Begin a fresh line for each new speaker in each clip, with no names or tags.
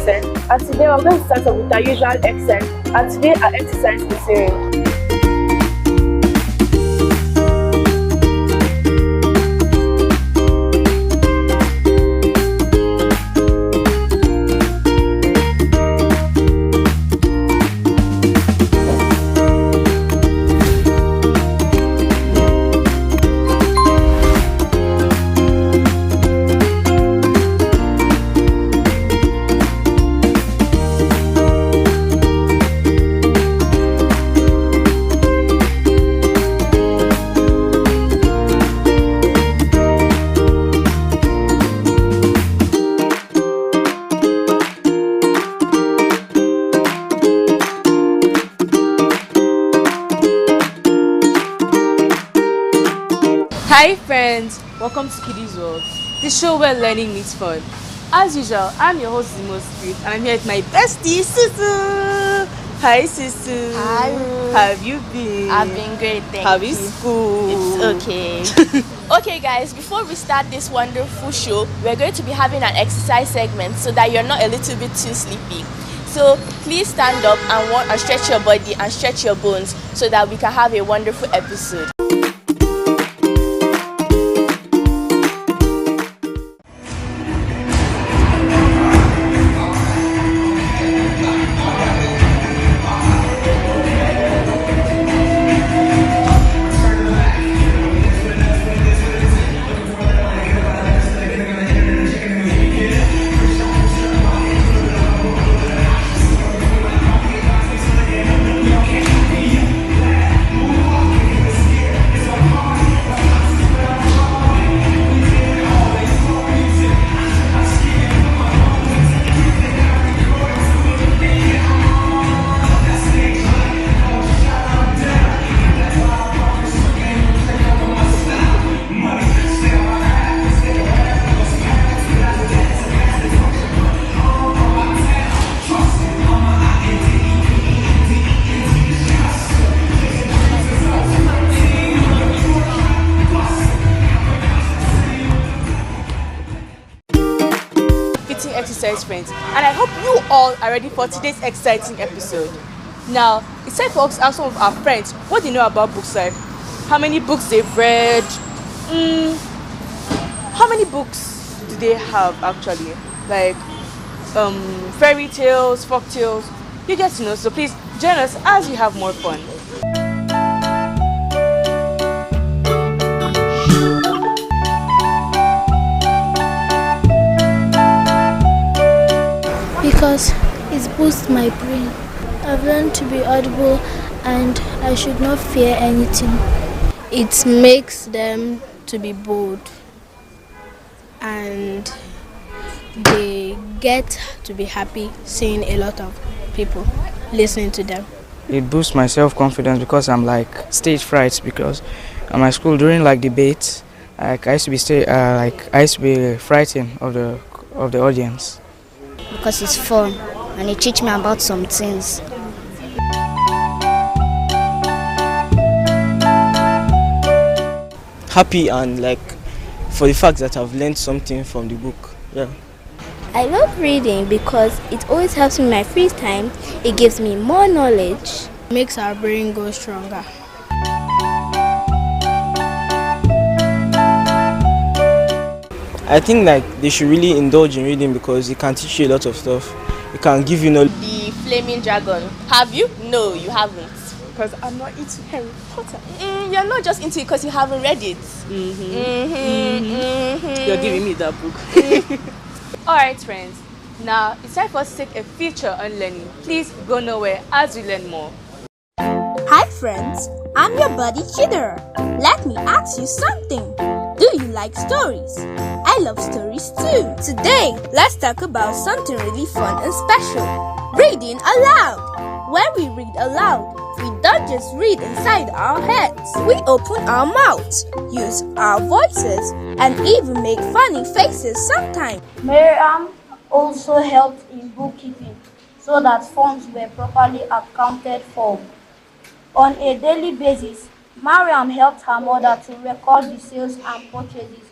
accent, and today we're going to start off with our usual accent, and today our exercise is listening.
Hi friends, welcome to Kiddies World, the show where learning meets fun. As usual, I'm your host Zimo Spirit and I'm here with my bestie, Susu. Hi Susu.
Hi.
How have you been?
I've been great, thank you.
How is school?
It's okay. Okay guys, before we start this wonderful show, we're going to be having an exercise segment so that you're not a little bit too sleepy. So please stand up and stretch your body and stretch your bones so that we can have a wonderful episode.
Exercise friends, and I hope you all are ready for today's exciting episode. Now, it's time for us to ask some of our friends what they know about books, like how many books they've read, how many books do they have actually, like fairy tales, folk tales, you get to know. So please join us as we have more fun.
Because it boosts my brain. I've learned to be audible and I should not fear anything.
It makes them to be bold and they get to be happy seeing a lot of people listening to them.
It boosts my self-confidence because I'm like stage fright, because at my school during like debates, like I used to be frightened of the audience.
Because it's fun and it teaches me about some things.
Happy and like for the fact that I've learned something from the book. Yeah.
I love reading because it always helps me in my free time. It gives me more knowledge.
It makes our brain go stronger.
I think like they should really indulge in reading because it can teach you a lot of stuff. It can give you knowledge.
The Flaming Dragon. Have you? No, you haven't.
Because I'm not into Harry Potter.
You're not just into it because you haven't read it.
You're giving me that book. Alright friends, now it's time for us to take a feature on learning. Please go nowhere as we learn more.
Hi friends, I'm your buddy Kidder. Let me ask you something. Do you like stories? I love stories too. Today, let's talk about something really fun and special. Reading aloud. When we read aloud, we don't just read inside our heads. We open our mouths, use our voices, and even make funny faces sometimes.
Miriam also helped in bookkeeping so that funds were properly accounted for. On a daily basis, Mariam helped her mother to record the sales and purchases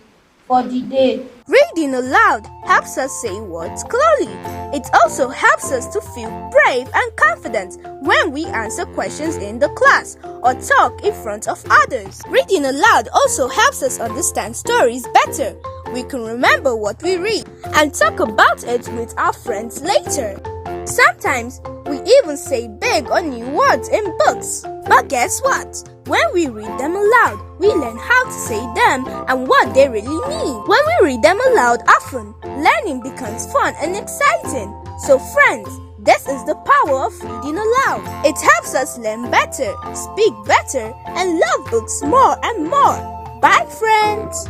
for the day.
Reading aloud helps us say words clearly. It also helps us to feel brave and confident when we answer questions in the class or talk in front of others. Reading aloud also helps us understand stories better. We can remember what we read and talk about it with our friends later. Sometimes we even say big or new words in books. But guess what? When we read them aloud, we learn how to say them and what they really mean. When we read them aloud often, learning becomes fun and exciting. So friends, this is the power of reading aloud. It helps us learn better, speak better, and love books more and more. Bye friends!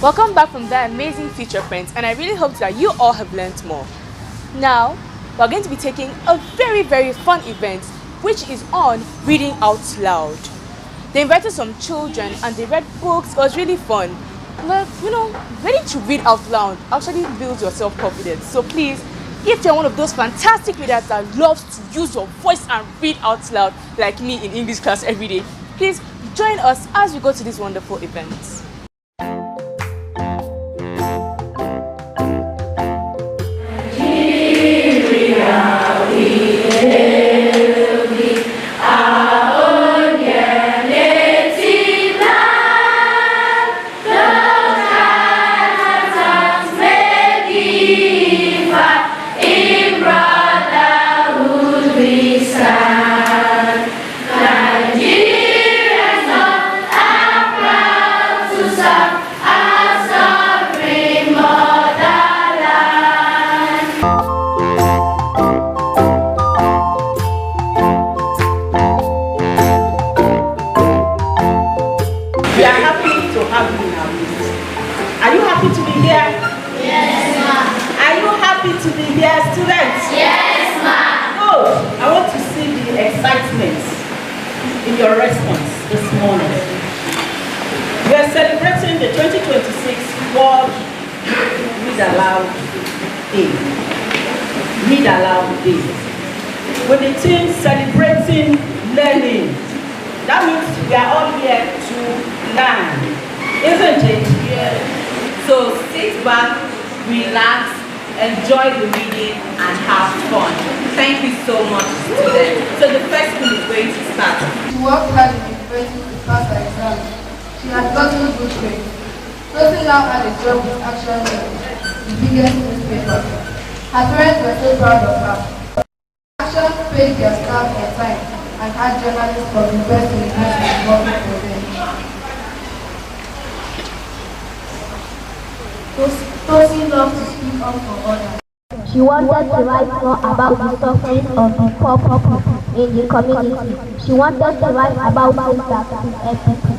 Welcome back from that amazing feature, friends, and I really hope that you all have learned more. Now, we're going to be taking a very, very fun event, which is on reading out loud. They invited some children and they read books. It was really fun. Well, reading to read out loud actually builds your self-confidence. So please, if you're one of those fantastic readers that loves to use your voice and read out loud, like me in English class every day, please join us as we go to this wonderful event.
We are happy to have you in our midst. Are you happy to be here?
Yes, ma'am.
Are you happy to be here, students?
Yes, ma'am.
Good. I want to see the excitement in your response this morning. We are celebrating the 2026 World Read Aloud Day. Read Aloud Day. With the team celebrating learning. That means we are all here to learn, isn't it?
Yes.
So sit back, relax, enjoy the reading and have fun. Thank you so much, students. So the first school is going to start.
She worked hard in university to pass her exams. She had gotten good grades. Rosie now had a job with Action News, the biggest newspaper. Her parents were so proud of her. Action paid their staff on time and had journalists from the best universities working for them. Rosie loved to speak up for others.
She wanted to write more about the suffering of the poor people in the community. She wanted to write about things that could help people.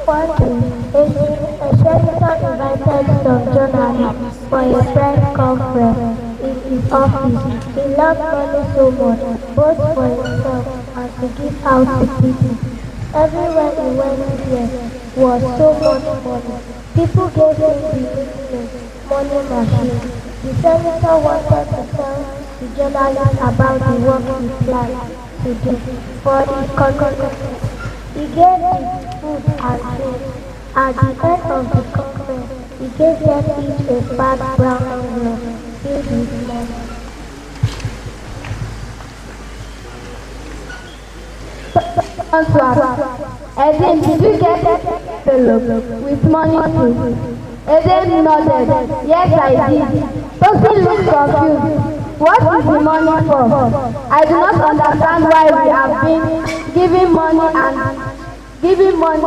One day, a senator invited some journalists for a press conference in his office. He loved money so much, both for himself and to give out to people. Everywhere he went there was so much money. People gave him the nickname money machine. The senator wanted to tell the journalists about the work he planned to do for his community. He gave them food and drink. At the end of the conference, he gave them each a fat brown envelope filled with money.
Eden, did you get envelope with money too? Eden nodded. Yes, I did. Tosin looked confused. What is the money for? I do not understand why we have been giving money and giving money.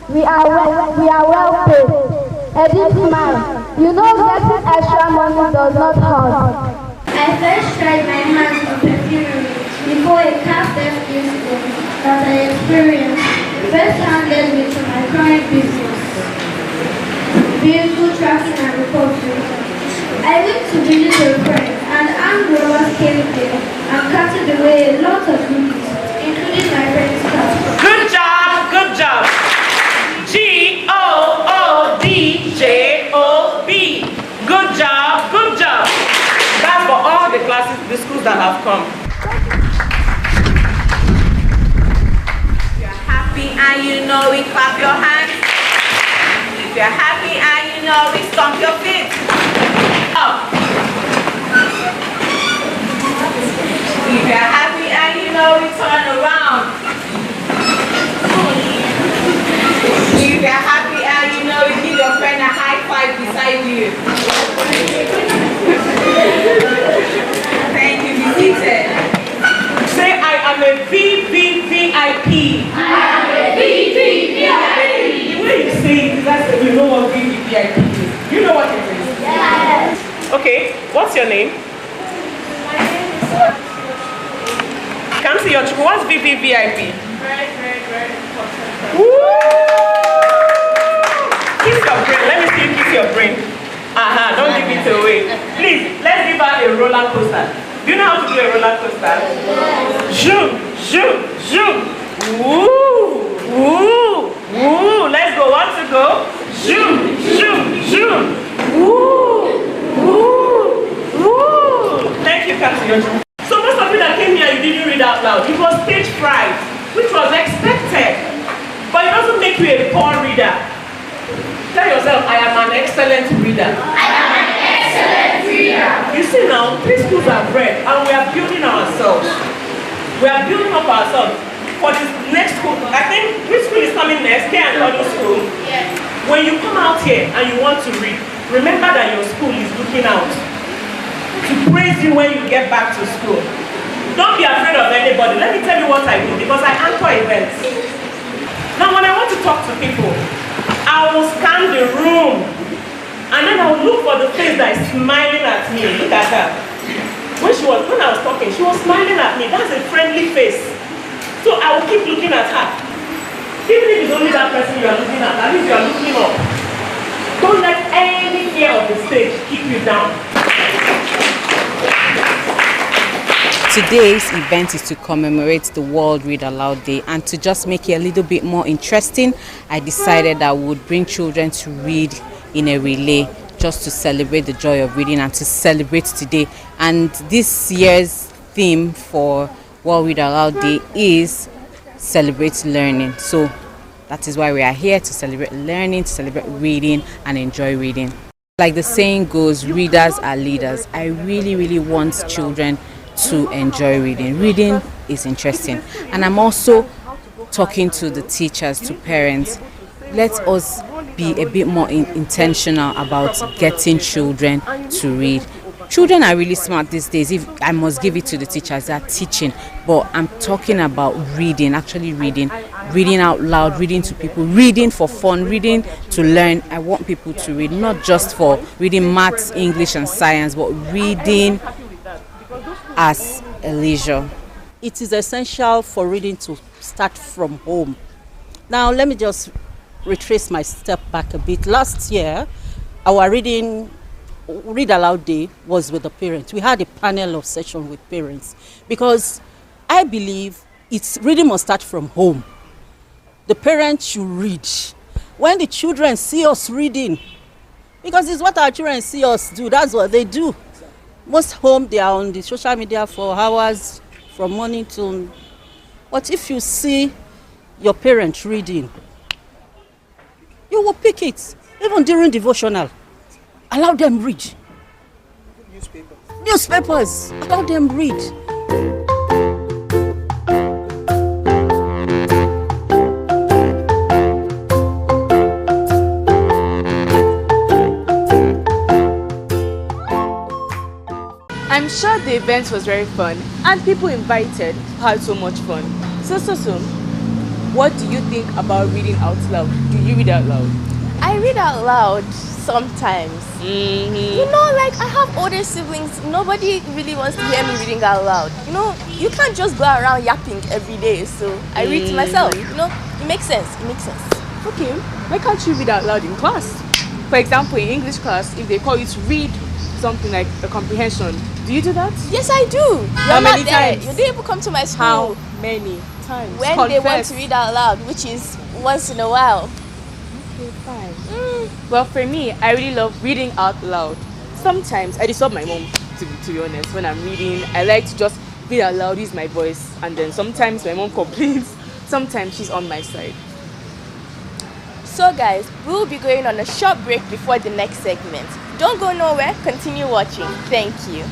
We are well paid. Eden smiled. You know getting extra money does not hurt.
I first tried my hands on perfumery before a car-theft incident that I experienced first-handed me to my current business, vehicle tracking and recovery. I went to visit a friend and armed robbers came there and carted away a lot of goodies, including my friend's car.
Good job, good job. G-O-O-D-J-O-B. Good job. schools that have come. If you're happy and you know it, clap your hands. If you're happy and you know it, stomp your feet. Up. If you're happy and you know it, turn around. If you're happy and you know it, give your friend a high five beside you. Thank you, be seated. Say, I am a VVVIP. I am a VVVIP. The way you say it, that's that you know what VVVIP is. You know what it is? Yes. Okay, what's your name?
My name is
Come to your school. What's VVVIP?
very important.
Kiss your brain. Let me see you kiss your brain. Don't give it away. Please, let's give her a roller coaster. Do you know how to do a roller coaster? Zoom, zoom, zoom. Woo, woo, woo. Let's go. Want to go? Zoom, zoom, zoom. Woo, woo, woo. Thank you, Captain. So most of you that came here, you didn't read out loud. It was stage fright, which was expected. But it doesn't make you a poor reader. Tell yourself, I am an excellent reader.
I am an excellent reader.
You see now, 3 schools have read and we are building ourselves. We are building up ourselves for this next school. I think, which school is coming next? K and Audio School?
Yes.
When you come out here and you want to read, remember that your school is looking out to praise you when you get back to school. Don't be afraid of anybody. Let me tell you what I do, because I anchor events. Now when I want to talk to people, I will scan the room and then I will look for the face that is smiling at me. Look at her. When I was talking, she was smiling at me. That's a friendly face. So I will keep looking at her. Even if it's only that person you are looking at least you are looking up. Don't let any fear of the stage keep you down.
Today's event is to commemorate the World Read Aloud Day, and to just make it a little bit more interesting, I decided I would bring children to read in a relay just to celebrate the joy of reading and to celebrate today. And this year's theme for World Read Aloud Day is Celebrate Learning. So that is why we are here, to celebrate learning, to celebrate reading and enjoy reading. Like the saying goes, readers are leaders. I really want children to enjoy reading. Reading is interesting, and I'm also talking to the teachers, to parents. Let us be a bit more intentional about getting children to read. Children are really smart these days. If I must give it to the teachers, they are teaching, but I'm talking about reading, actually reading out loud, reading to people, reading for fun, reading to learn. I want people to read, not just for reading maths, English and science, but reading as a leisure.
It is essential for reading to start from home. Now let me just retrace my step back a bit. Last year, our Read Aloud Day was with the parents. We had a panel of session with parents because I believe reading must start from home. The parents should read. When the children see us reading, because it's what our children see us do, that's what they do. Most home, they are on the social media for hours from morning till. But if you see your parents reading, you will pick it. Even during devotional, allow them read. Newspapers, allow them read.
I'm sure the event was very fun and people invited had so much fun. So, what do you think about reading out loud? Do you read out loud?
I read out loud sometimes. You know, like I have older siblings. Nobody really wants to hear me reading out loud. You know, you can't just go around yapping every day. So I read to myself. You know, it makes sense.
Okay, why can't you read out loud in class? For example, in English class, if they call you to read something like a comprehension, do you do that?
Yes, I do.
How many times?
You didn't even come to my school.
How many times?
When they want to read out loud, which is once in a while.
Okay, fine. Well, for me, I really love reading out loud. Sometimes I disturb my mom. to be honest. When I'm reading, I like to just read out loud, use my voice, and then sometimes my mom complains, sometimes she's on my side.
So guys, we'll be going on a short break before the next segment. Don't go nowhere, continue watching. Thank you.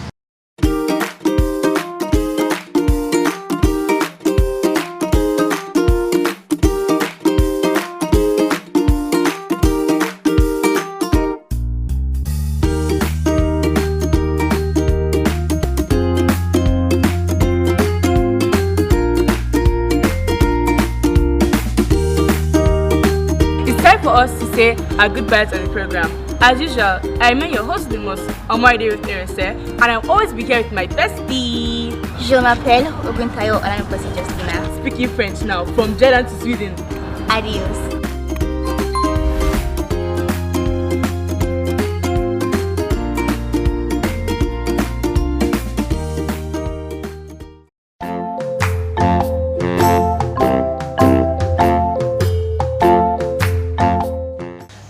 For us to say our goodbyes on the program. As usual, I remain your host, the most Omoide with Erese, and I'll always be here with my bestie.
Je m'appelle Oguntayo Olaniposi Justina.
Speaking French now, from Jordan to Sweden.
Adios.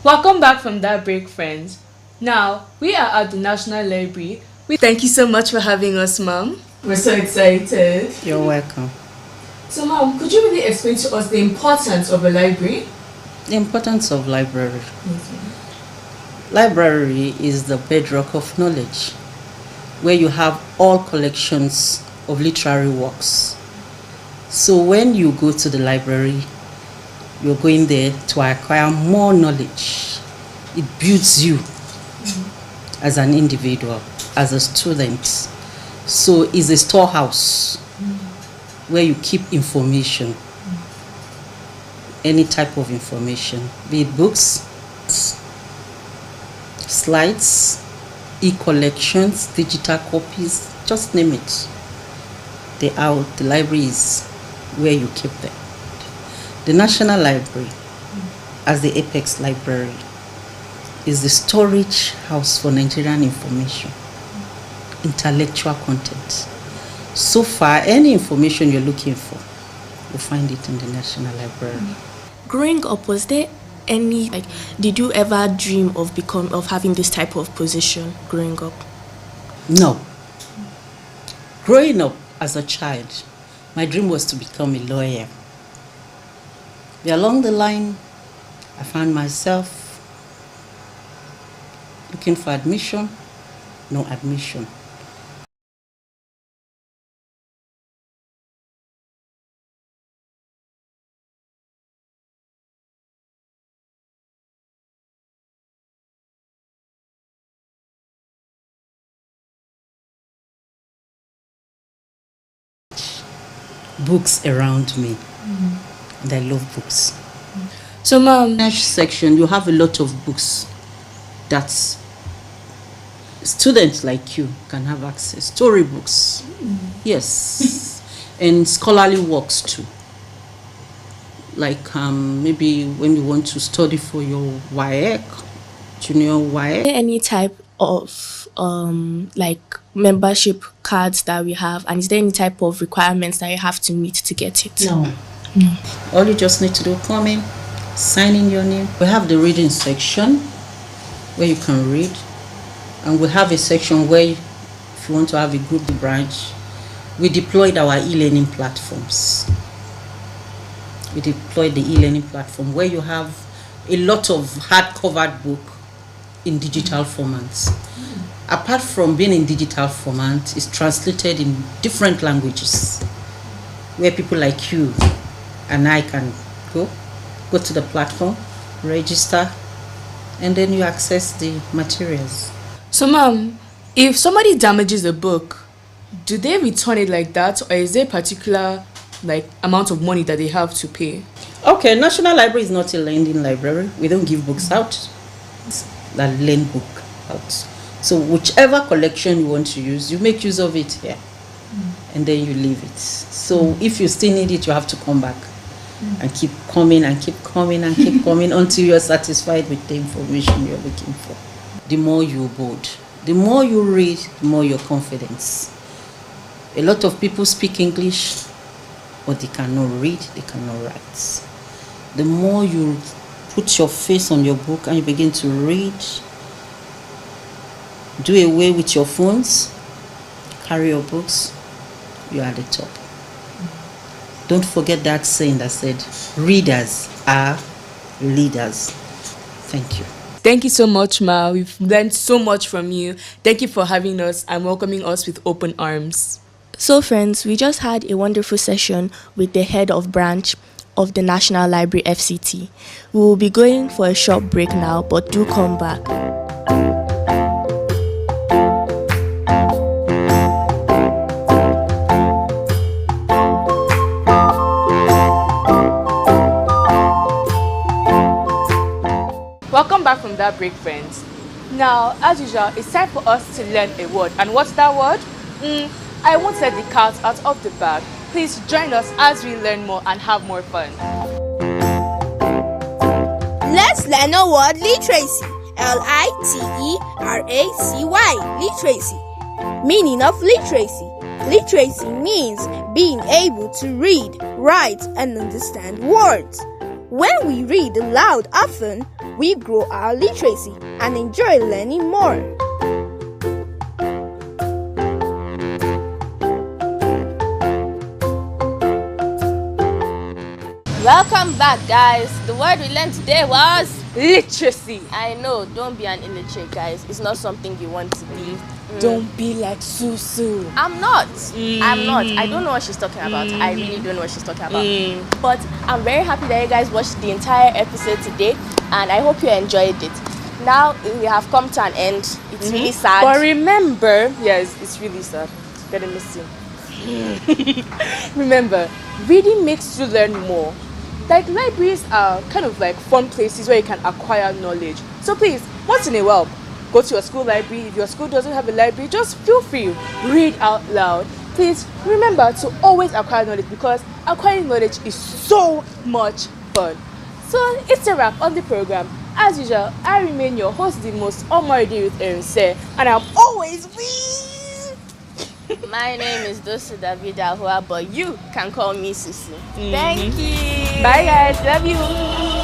Welcome back from that break, friends. Now, we are at the National Library. Thank you so much for having us, Mom. We're so excited.
You're welcome.
So, Mom, could you really explain to us the importance of a library?
The importance of library. Library is the bedrock of knowledge, where you have all collections of literary works. So when you go to the library, you're going there to acquire more knowledge. It builds you as an individual, as a student. So it's a storehouse where you keep information, any type of information, be it books, slides, e-collections, digital copies, just name it. The library is where you keep them. The National Library, as the Apex Library, is the storage house for Nigerian information, intellectual content. So far, any information you're looking for, you'll find it in the National Library.
Growing up, was there any, did you ever dream of having this type of position growing up?
No. Growing up as a child, my dream was to become a lawyer. But along the line, I found myself looking for admission, no admission. Books around me, and I love books.
So, Mom,
next section, you have a lot of books that students like you can have access. Story books, yes, and scholarly works too. Like maybe when you want to study for your WAEC, junior WAEC.
Is there any type of membership cards that we have, and is there any type of requirements that you have to meet to get it?
No. All you just need to do, come in, sign in your name. We have the reading section where you can read, and we have a section where if you want to have a group branch, we deployed our e-learning platforms. We deployed the e-learning platform where you have a lot of hard-covered book in digital formats. Apart from being in digital format, it's translated in different languages where people like you and I can go to the platform, register, and then you access the materials.
So, Mom, if somebody damages a book, do they return it like that, or is there a particular amount of money that they have to pay?
Okay, National Library is not a lending library. We don't give books out. It's a lend book out. So whichever collection you want to use, you make use of it here, and then you leave it. So if you still need it, you have to come back and keep coming and keep coming and keep coming until you're satisfied with the information you're looking for. The more you board, the more you read, the more your confidence. A lot of people speak English, but they cannot read, they cannot write. The more you put your face on your book and you begin to read, do away with your phones,
carry your books, you are at the top. Don't forget that saying that said, readers are leaders. Thank you.
Thank you so much, Ma. We've learned so much from you. Thank you for having us and welcoming us with open arms.
So friends, we just had a wonderful session with the head of branch of the National Library FCT. We will be going for a short break now, but do come back.
Welcome back from that break, friends. Now, as usual, it's time for us to learn a word. And what's that word? I won't let the cat out of the bag. Please join us as we learn more and have more fun.
Let's learn a word, literacy. Literacy. Literacy. Meaning of literacy. Literacy means being able to read, write, and understand words. When we read aloud often, we grow our literacy and enjoy learning more.
Welcome back, guys. The word we learned today was
literacy.
I know, don't be an illiterate, guys. It's not something you want to be.
Don't be like Susu.
I'm not. I don't know what she's talking about. I really don't know what she's talking about. But I'm very happy that you guys watched the entire episode today, and I hope you enjoyed it. Now we have come to an end. It's really sad.
But remember, yes, it's really sad. It's very missing. Remember, reading makes you learn more. Like, libraries are kind of like fun places where you can acquire knowledge. So please, once in a while, go to your school library. If your school doesn't have a library, just feel free, read out loud. Please remember to always acquire knowledge, because acquiring knowledge is so much fun. So it's a wrap on the program. As usual, I remain your host, the most Omaridi with Erinse, and I'm always
My name is Dosu David Ahua, but you can call me Susu. Thank you.
Bye guys, love you.